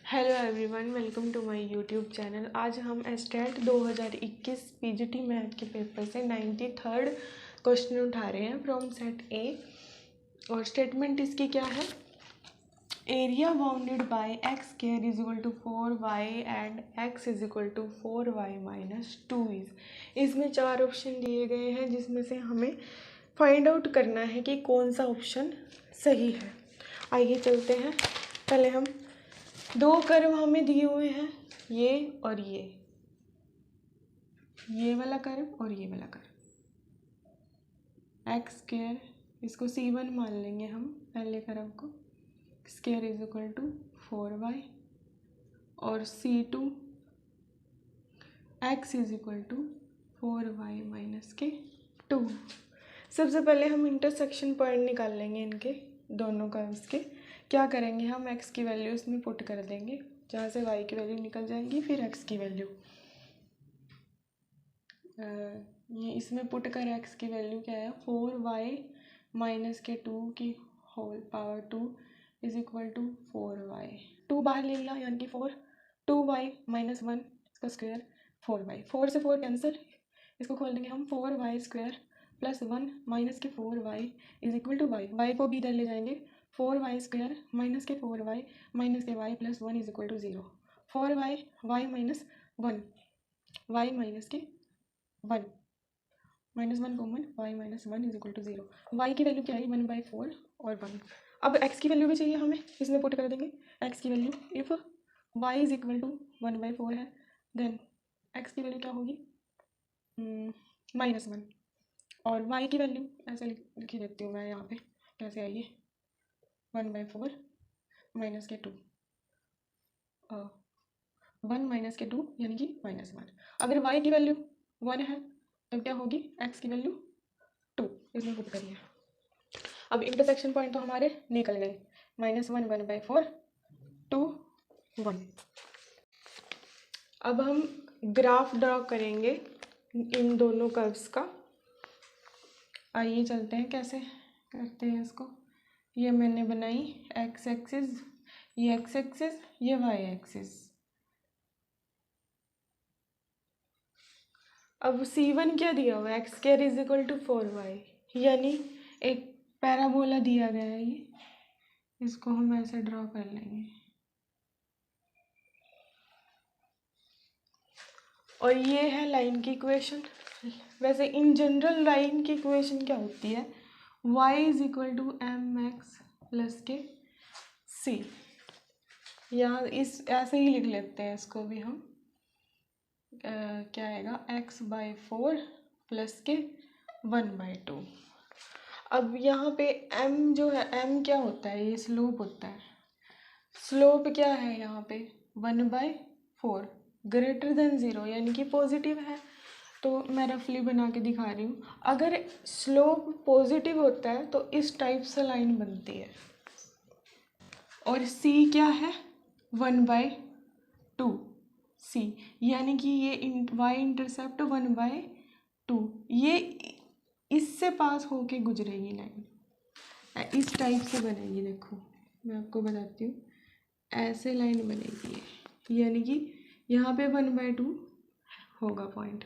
Hello everyone, welcome to my YouTube channel. आज हम एस्टेट 2021 पीजीटी मैथ के पेपर से 93rd क्वेश्चन उठा रहे हैं फ्रॉम सेट ए। और स्टेटमेंट इसकी क्या है? Area bounded by x square is equal to 4y and x is equal to 4y minus 2 is. इसमें 4 ऑप्शन दिए गए हैं जिसमें से हमें फाइंड आउट करना है कि कौन सा ऑप्शन सही है। आइए चलते हैं। पहले हम दो कर्व हमें दिए हुए हैं, ये और ये वाला कर्व और ये वाला कर्व। एक्स स्क्वायर, इसको C1 मान लेंगे हम पहले कर्व को। Square is equal to 4y और C2 x is equal to 4y minus के 2। सबसे पहले हम इंटरसेक्शन पॉइंट निकाल लेंगे इनके दोनों कर्व्स के। क्या करेंगे, हम x की वैल्यू इसमें पुट कर देंगे, जहाँ से y की वैल्यू निकल जाएंगी, फिर x की वैल्यू ये इसमें पुट कर x की वैल्यू क्या है, 4y माइनस के 2 की whole power 2 is equal to 4y। 2 बाहर ले लिया यानी कि 4, 2y माइनस 1 इसका स्क्वायर 4y, 4 से 4 कैंसिल, इसको खोल देंगे हम 4y स्क्वायर प्लस 1 माइनस के 4y is equal to y को भी इधर ले जाएंगे, 4y स्क्वायर माइनस के 4y माइनस के y plus 1 is equal to 0। 4y y minus 1 y minus के 1 minus 1 common, y minus 1 is equal to 0। y की वैल्यू क्या है, 1/4 और 1। अब x की वैल्यू भी चाहिए हमें, इसमें पुट कर देंगे x की value. If y is equal to 1/4 है देन x की वैल्यू क्या होगी, -1। और y की वैल्यू ऐसे लिख ही देती हूँ मैं यहाँ पे, कैसे आई है, 1/4 माइनस के 2, 1 माइनस के 2 यानी कि -1। अगर y की वैल्यू 1 है तो क्या होगी, x की वैल्यू 2, इसमें पुट करिए। अब इंटरसेक्शन पॉइंट तो हमारे निकल गए, -1 1/4 2 1। अब हम ग्राफ ड्रॉ करेंगे इन दोनों कर्व्स का। आइए चलते हैं कैसे करते हैं इसको। ये मैंने बनाई x एक्सिस, ये x एक्सिस, ये y एक्सिस। अब C1 क्या दिया हुआ है, x square is equal to 4y, यानी एक पैराबोला दिया गया है ये, इसको हम ऐसे ड्रॉ कर लेंगे। और ये है लाइन की इक्वेशन। वैसे इन जनरल लाइन की इक्वेशन क्या होती है, y is equal to mx plus के c। यहाँ इस ऐसे ही लिख लेते हैं इसको भी हम, क्या आएगा, x/4 प्लस के 1/2। अब यहाँ पे m जो है, m क्या होता है, ये स्लोप होता है। स्लोप क्या है यहाँ पे, 1/4 ग्रेटर देन 0 यानी कि पॉजिटिव है। तो मैं रफली बना के दिखा रही हूँ। अगर स्लोप पॉजिटिव होता है तो इस टाइप से लाइन बनती है। और c क्या है, 1/2 c, यानी कि ये y इंटरसेप्ट 1/2, ये इससे पास होके गुजरेगी लाइन, इस टाइप से बनेगी। देखो मैं आपको बताती हूँ, ऐसे लाइन बनेगी ये, यानी कि यहाँ पे 1/2 होगा पॉइंट,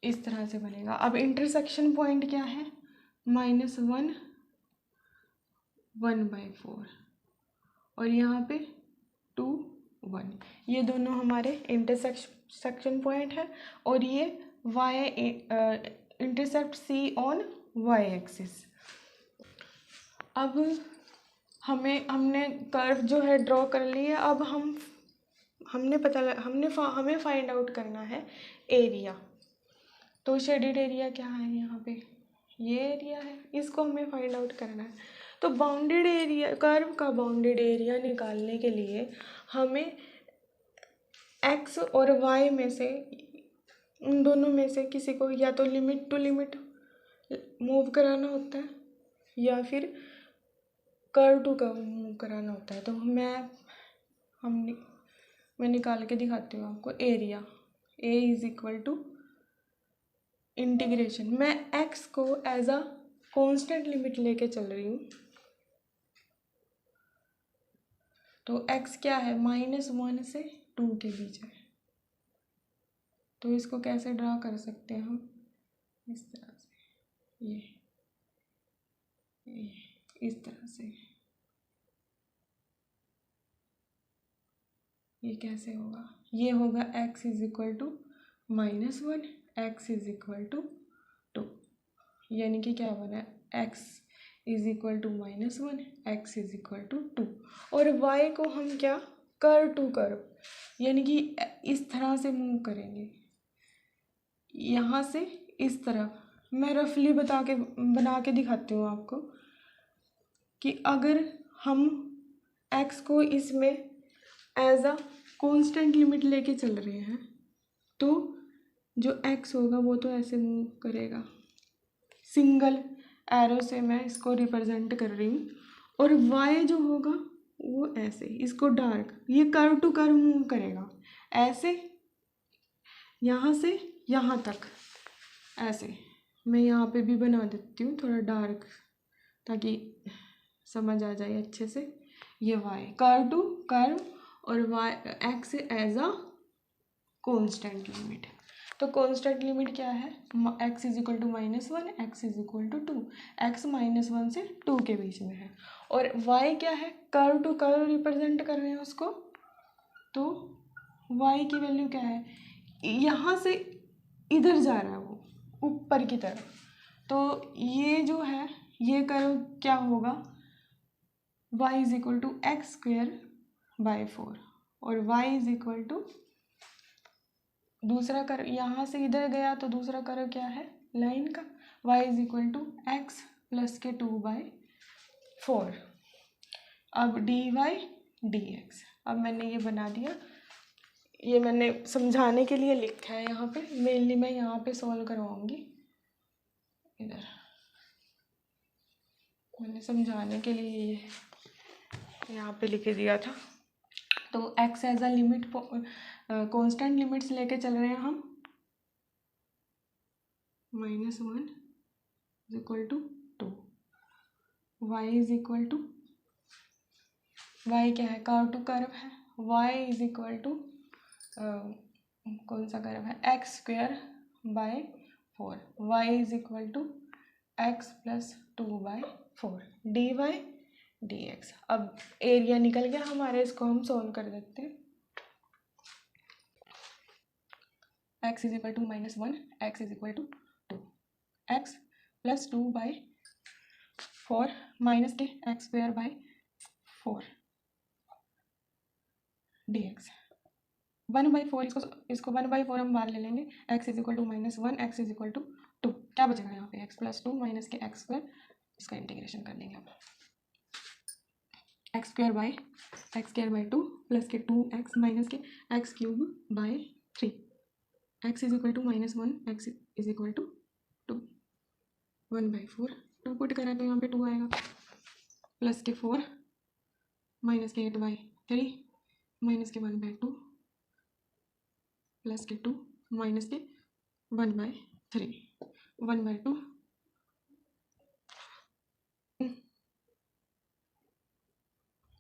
इस तरह से बनेगा। अब इंटरसेक्शन पॉइंट क्या है, -1 1/4 और यहाँ पे 2 1, ये दोनों हमारे इंटरसेक्शन पॉइंट है। और ये y intercept C on y axis. अब हमने कर्व जो है ड्रॉ कर लिया। अब हमें फाइंड आउट करना है एरिया। तो शेडेड एरिया क्या है, यहाँ पे ये एरिया है, इसको हमें फाइंड आउट करना है। तो बाउंडेड एरिया, कर्व का बाउंडेड एरिया निकालने के लिए हमें x और y में से, उन दोनों में से किसी को या तो लिमिट टू लिमिट मूव कराना होता है या फिर कर्व टू कर्व मूव कराना होता है। तो मैं निकाल के दिखाती हूँ आपको area. a is equal to integration, मैं x को एज अ कांस्टेंट लिमिट लेके चल रही हूँ, तो x क्या है, -1 से 2 के बीच है। तो इसको कैसे ड्रा कर सकते हैं हम, इस तरह से, ये इस तरह से। ये कैसे होगा, ये होगा x is equal to -1, x is equal to 2, यानी कि क्या बना, x is equal to -1, x is equal to 2। और y को हम क्या, कर्व टू कर्व, यानी कि इस तरह से मूव करेंगे, यहाँ से इस तरफ। मैं रफली बना के दिखाती हूँ आपको कि अगर हम x को इसमें एज अ कांस्टेंट लिमिट लेके चल रहे हैं तो जो x होगा वो तो ऐसे मूव करेगा, सिंगल एरो से मैं इसको रिप्रेजेंट कर रही हूँ। और y जो होगा वो ऐसे, इसको डार्क, ये कर्व टू कर्व मूव करेगा, ऐसे यहाँ से यहाँ तक, ऐसे। मैं यहाँ पे भी बना देती हूँ थोड़ा डार्क ताकि समझ आ जाए अच्छे से। ये y कर्व टू कर्व और y x as a constant limit. तो कांस्टेंट लिमिट क्या है, x is equal to -1, x is equal to 2, x -1 से 2 के बीच में है। और y क्या है, कर्व टू कर्व रिप्रेजेंट कर रहे हैं उसको, तो y की वैल्यू क्या है, यहाँ से इधर जा रहा है वो ऊपर की तरफ। तो ये जो है ये कर्व क्या होगा, y is equal to x²/4 और y इज इक्वल टू, दूसरा कर्व यहाँ से इधर गया तो दूसरा कर्व क्या है लाइन का, y is equal to x plus के 2/4। अब dy dx, अब मैंने ये बना दिया, ये मैंने समझाने के लिए लिखा है यहाँ पे, मेनली मैं यहाँ पे सॉल्व करवाऊंगी। इधर मैंने समझाने के लिए ये यहाँ पे लिखे दिया था। तो x as a limit, constant limits लेके चल रहे हैं हम, -1 is equal to 2, y is equal to, y क्या है, कर्व टू कर्व है, y इज इक्वल टू कौन सा कर्व है, x²/4, y is equal to x plus 2/4 dy dx। अब एरिया निकल गया हमारे, इसको हम सॉल्व कर देते हैं। x is equal to -1, x is equal to 2, x plus 2/4 minus के x²/4 dx 1/4, इसको 1/4 हम बाहर ले लेंगे, x is equal to -1, x is equal to 2, क्या बचेगा यहाँ पे, x प्लस 2 माइनस के x², इसका इंटीग्रेशन कर लेंगे हम, x²/2 प्लस के 2x माइनस के x³/3, x is equal to -1, x is equal to 2, 1/4, 2 put करें तो यहाँ पे 2 आएगा, प्लस के 4 माइनस के 8/3 माइनस के 1/2 प्लस के 2 माइनस के 1/3, 1/2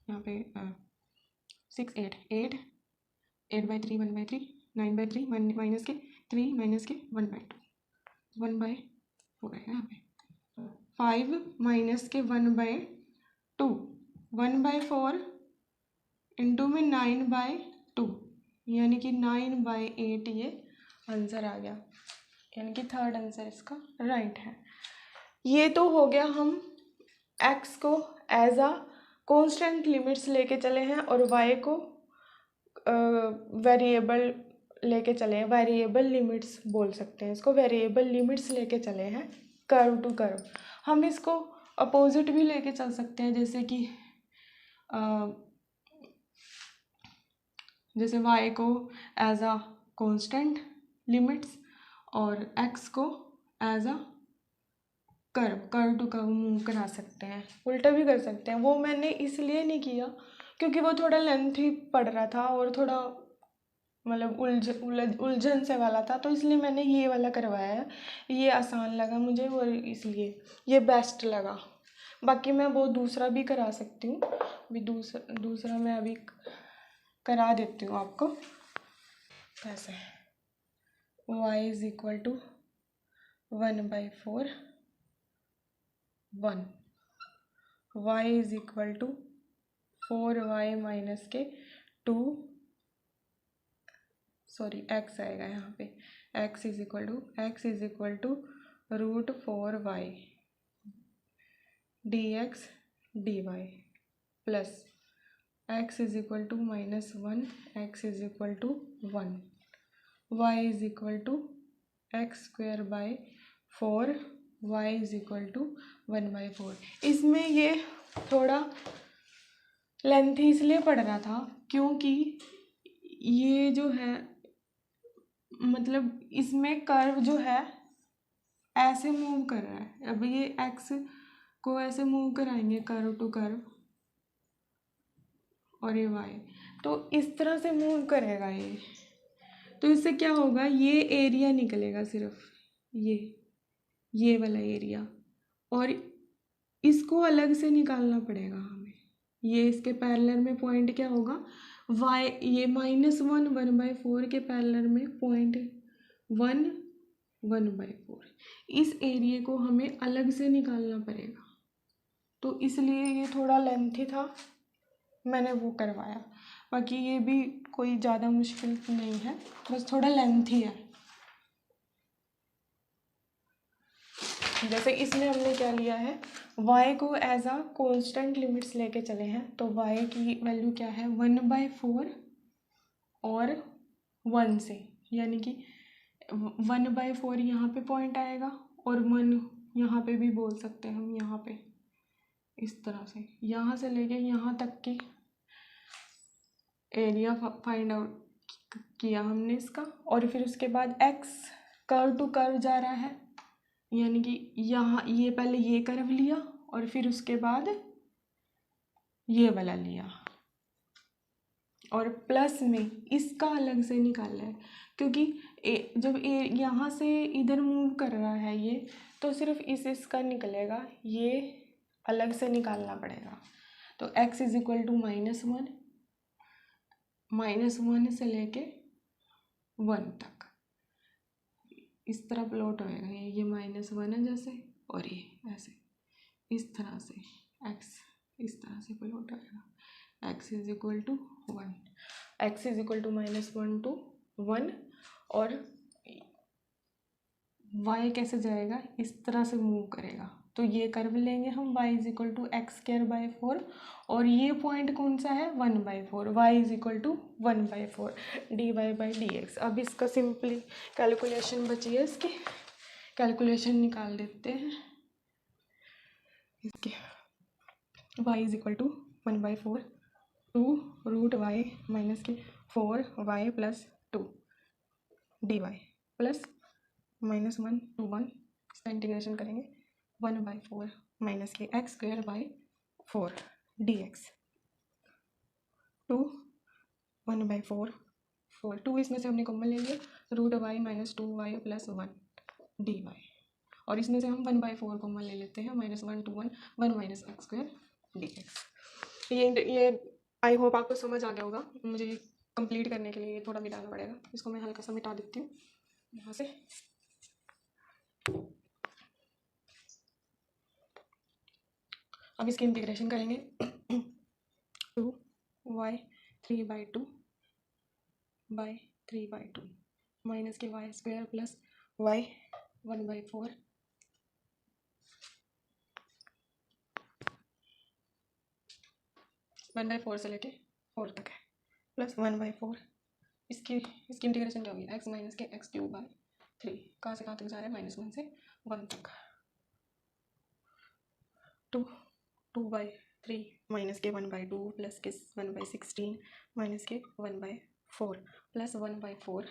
यहाँ पे 6 8 8 8/3 1/3 9/3 माइनस के 3 माइनस के 1/2 1/4 है यहाँ पे, 5 माइनस के 1/2 1/4 इंटू में 9/2, यानी कि 9/8 ये आंसर आ गया, यानी कि थर्ड आंसर इसका राइट है। ये तो हो गया, हम x को एज अ कांस्टेंट लिमिट्स लेके चले हैं और y को वेरिएबल लेके चले हैं, वेरिएबल लिमिट्स बोल सकते हैं इसको, वेरिएबल लिमिट्स लेके चले हैं कर्व टू कर्व। हम इसको अपोजिट भी लेके चल सकते हैं, जैसे कि जैसे y को एज अ कांस्टेंट लिमिट्स और x को as a curve to curve move करा सकते हैं, उल्टा भी कर सकते हैं। वो मैंने इसलिए नहीं किया क्योंकि वो थोड़ा लेंथी पड़ रहा था और थोड़ा मतलब उलझन से वाला था, तो इसलिए मैंने ये वाला करवाया है, ये आसान लगा मुझे और इसलिए ये बेस्ट लगा। बाकी मैं वो दूसरा भी करा सकती हूँ, अभी दूसरा मैं अभी करा देती हूँ आपको। कैसे y is equal to 1/4 1, y is equal to 4y minus के 2, सॉरी x आएगा यहाँ पे, x is equal to √4y dx dy plus x is equal to -1, x is equal to 1, y is equal to x²/4, y is equal to 1/4। इसमें ये थोड़ा lengthy इसलिए पड़ रहा था क्योंकि ये जो है मतलब इसमें कर्व जो है ऐसे मूव कर रहा है। अब ये x को ऐसे मूव कराएंगे कर्व टू कर्व, और ये y तो इस तरह से मूव करेगा ये, तो इससे क्या होगा, ये एरिया निकलेगा सिर्फ ये वाला एरिया, और इसको अलग से निकालना पड़ेगा हमें। ये इसके पैरेलल में पॉइंट क्या होगा, y, ये -1 1/4 के पैरेलल में पॉइंट 1 1/4, इस एरिया को हमें अलग से निकालना पड़ेगा। तो इसलिए ये थोड़ा लेंथी था, मैंने वो करवाया। बाकी ये भी कोई ज़्यादा मुश्किल नहीं है, बस थोड़ा लेंथी है। जैसे इसमें हमने क्या लिया है, y को एज अ कांस्टेंट लिमिट्स लेके चले हैं, तो y की वैल्यू क्या है 1/4 और 1 से, यानी कि 1/4 यहाँ पे पॉइंट आएगा और 1 यहाँ पे भी बोल सकते हैं हम, यहाँ पे इस तरह से, यहाँ से लेके यहाँ तक की एरिया फाइंड आउट किया हमने इसका। और फिर उसके बाद x कर्व टू कर्व जा रहा है, यानी कि यहाँ ये पहले ये कर्व लिया और फिर उसके बाद ये वाला लिया, और प्लस में इसका अलग से निकालना है क्योंकि जब यहाँ से इधर मूव कर रहा है ये, तो सिर्फ इसका निकलेगा, ये अलग से निकालना पड़ेगा। तो x इज इक्वल टू -1 से लेके 1 तक इस तरह प्लॉट होएगा। ये -1 है जैसे, और ये ऐसे इस तरह से x इस तरह से प्लॉट होएगा। x is equal to 1, x is equal to -1 to 1, और y कैसे जाएगा, इस तरह से मूव करेगा। तो ये कर्व लेंगे हम, y is equal to x²/4, और ये पॉइंट कौन सा है 1/4, y is equal to 1/4 dy/dx। अब इसका सिंपली कैलकुलेशन बची है, इसकी कैलकुलेशन निकाल देते हैं इसके। y is equal to 1/4 2√y minus के 4y plus 2 dy plus -1 to 1, इसका इंटीग्रेशन करेंगे 1/4 माइनस के x²/4 dx टू 1/4 4 2 इसमें से हमने कॉमन ले लिया, √y minus 2y plus 1 dy, और इसमें से हम 1/4 कॉमन ले लेते हैं, -1 to 1 1 माइनस x² dx। ये आई होप आपको समझ आ गया होगा। मुझे कंप्लीट करने के लिए थोड़ा मिटाना पड़ेगा, इसको मैं हल्का सा मिटा देती हूँ यहाँ से। अब इसकी इंटीग्रेशन करेंगे 2y 3/2 बाई 3/2 माइनस के y² प्लस y 1/4 1/4 से लेके 4 तक है, प्लस 1/4 इसकी इंटीग्रेशन क्या होगी, x माइनस के x³/3, कहाँ से कहाँ तक जा रहा है, -1 से 1 तक, 2/3 माइनस के 1/2 प्लस के 1/16 माइनस के 1/4 प्लस 1/4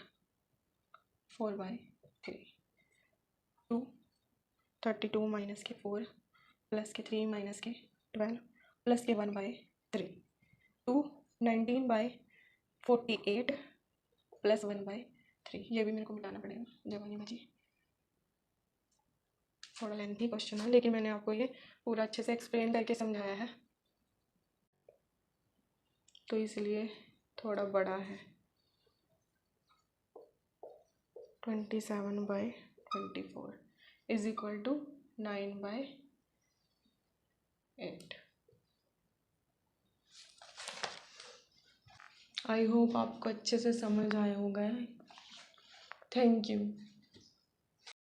4/3 32 माइनस के 4 प्लस के 3 माइनस के 12 प्लस के 1/3 19/48 प्लस 1/3। ये भी मेरे को मिटाना पड़ेगा, जगह नहीं बची। थोड़ा लेंथी क्वेश्चन है, लेकिन मैंने आपको ये पूरा अच्छे से एक्सप्लेन करके समझाया है, तो इसलिए थोड़ा बड़ा है। 27/24 is equal to 9/8। I hope आपको अच्छे से समझ आया होगा। Thank you.